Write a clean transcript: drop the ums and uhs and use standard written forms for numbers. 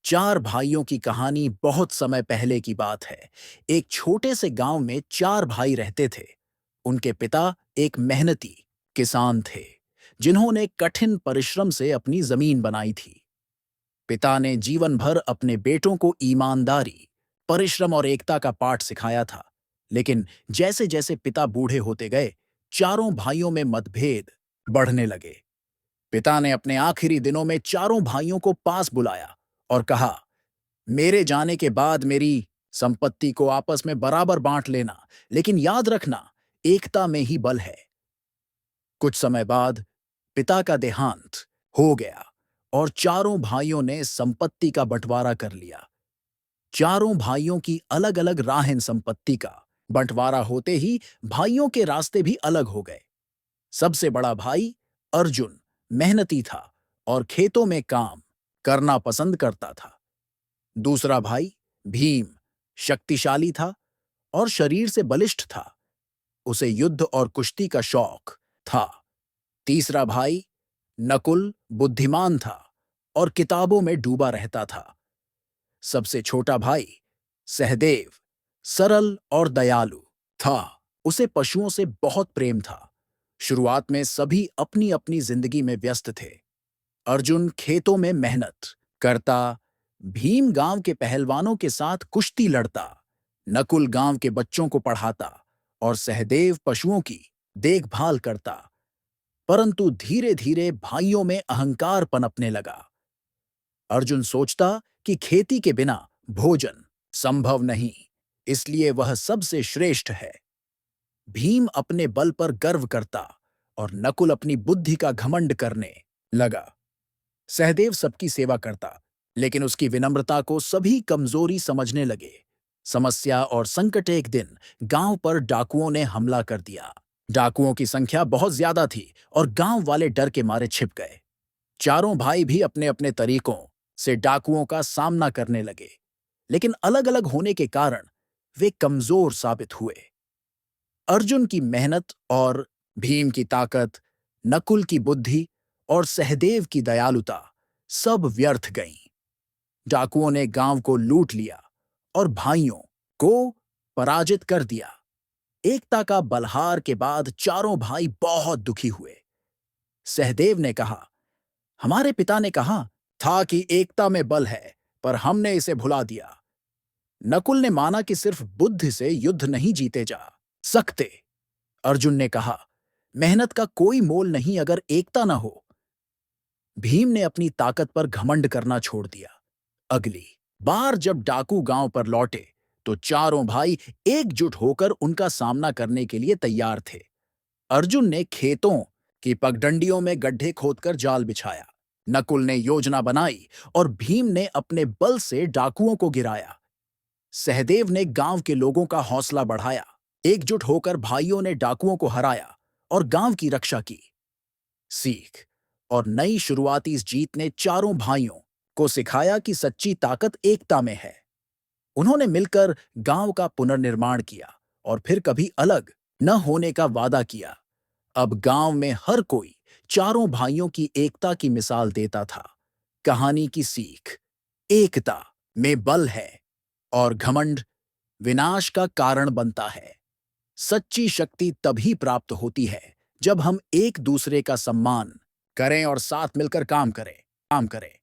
चार भाइयों की कहानी बहुत समय पहले की बात है। एक छोटे से गांव में चार भाई रहते थे। उनके पिता एक मेहनती किसान थे, जिन्होंने कठिन परिश्रम से अपनी जमीन बनाई थी। पिता ने जीवन भर अपने बेटों को ईमानदारी, परिश्रम और एकता का पाठ सिखाया था। लेकिन जैसे जैसे पिता बूढ़े होते गए, चारों भाइयों में मतभेद बढ़ने लगे। पिता ने अपने आखिरी दिनों में चारों भाइयों को पास बुलाया और कहा, मेरे जाने के बाद मेरी संपत्ति को आपस में बराबर बांट लेना, लेकिन याद रखना, एकता में ही बल है। कुछ समय बाद पिता का देहांत हो गया और चारों भाइयों ने संपत्ति का बंटवारा कर लिया। चारों भाइयों की अलग अलग राहें। संपत्ति का बंटवारा होते ही भाइयों के रास्ते भी अलग हो गए। सबसे बड़ा भाई अर्जुन मेहनती था और खेतों में काम करना पसंद करता था। दूसरा भाई भीम शक्तिशाली था और शरीर से बलिष्ठ था। उसे युद्ध और कुश्ती का शौक था। तीसरा भाई नकुल बुद्धिमान था और किताबों में डूबा रहता था। सबसे छोटा भाई सहदेव सरल और दयालु था। उसे पशुओं से बहुत प्रेम था। शुरुआत में सभी अपनी अपनी जिंदगी में व्यस्त थे। अर्जुन खेतों में मेहनत करता, भीम गांव के पहलवानों के साथ कुश्ती लड़ता, नकुल गांव के बच्चों को पढ़ाता और सहदेव पशुओं की देखभाल करता। परंतु धीरे धीरे भाइयों में अहंकार पनपने लगा। अर्जुन सोचता कि खेती के बिना भोजन संभव नहीं, इसलिए वह सबसे श्रेष्ठ है। भीम अपने बल पर गर्व करता और नकुल अपनी बुद्धि का घमंड करने लगा। सहदेव सबकी सेवा करता, लेकिन उसकी विनम्रता को सभी कमजोरी समझने लगे। समस्या और संकट एक दिन गांव पर डाकुओं ने हमला कर दिया। डाकुओं की संख्या बहुत ज्यादा थी और गांव वाले डर के मारे छिप गए। चारों भाई भी अपने अपने तरीकों से डाकुओं का सामना करने लगे, लेकिन अलग अलग होने के कारण वे कमजोर साबित हुए। अर्जुन की मेहनत और भीम की ताकत, नकुल की बुद्धि और सहदेव की दयालुता सब व्यर्थ गईं। डाकुओं ने गांव को लूट लिया और भाइयों को पराजित कर दिया। एकता का बलहार के बाद चारों भाई बहुत दुखी हुए। सहदेव ने कहा, हमारे पिता ने कहा था कि एकता में बल है, पर हमने इसे भुला दिया। नकुल ने माना कि सिर्फ बुद्धि से युद्ध नहीं जीते जा सकते। अर्जुन ने कहा, मेहनत का कोई मोल नहीं अगर एकता न हो। भीम ने अपनी ताकत पर घमंड करना छोड़ दिया। अगली बार जब डाकू गांव पर लौटे, तो चारों भाई एकजुट होकर उनका सामना करने के लिए तैयार थे। अर्जुन ने खेतों की पगडंडियों में गड्ढे खोदकर जाल बिछाया। नकुल ने योजना बनाई और भीम ने अपने बल से डाकुओं को गिराया। सहदेव ने गांव के लोगों का हौसला बढ़ाया। एकजुट होकर भाइयों ने डाकुओं को हराया और गांव की रक्षा की। सीख और नई शुरुआती इस जीत ने चारों भाइयों को सिखाया कि सच्ची ताकत एकता में है। उन्होंने मिलकर गांव का पुनर्निर्माण किया और फिर कभी अलग न होने का वादा किया। अब गांव में हर कोई चारों भाइयों की एकता की मिसाल देता था। कहानी की सीख, एकता में बल है और घमंड विनाश का कारण बनता है। सच्ची शक्ति तभी प्राप्त होती है जब हम एक दूसरे का सम्मान करें और साथ मिलकर काम करें।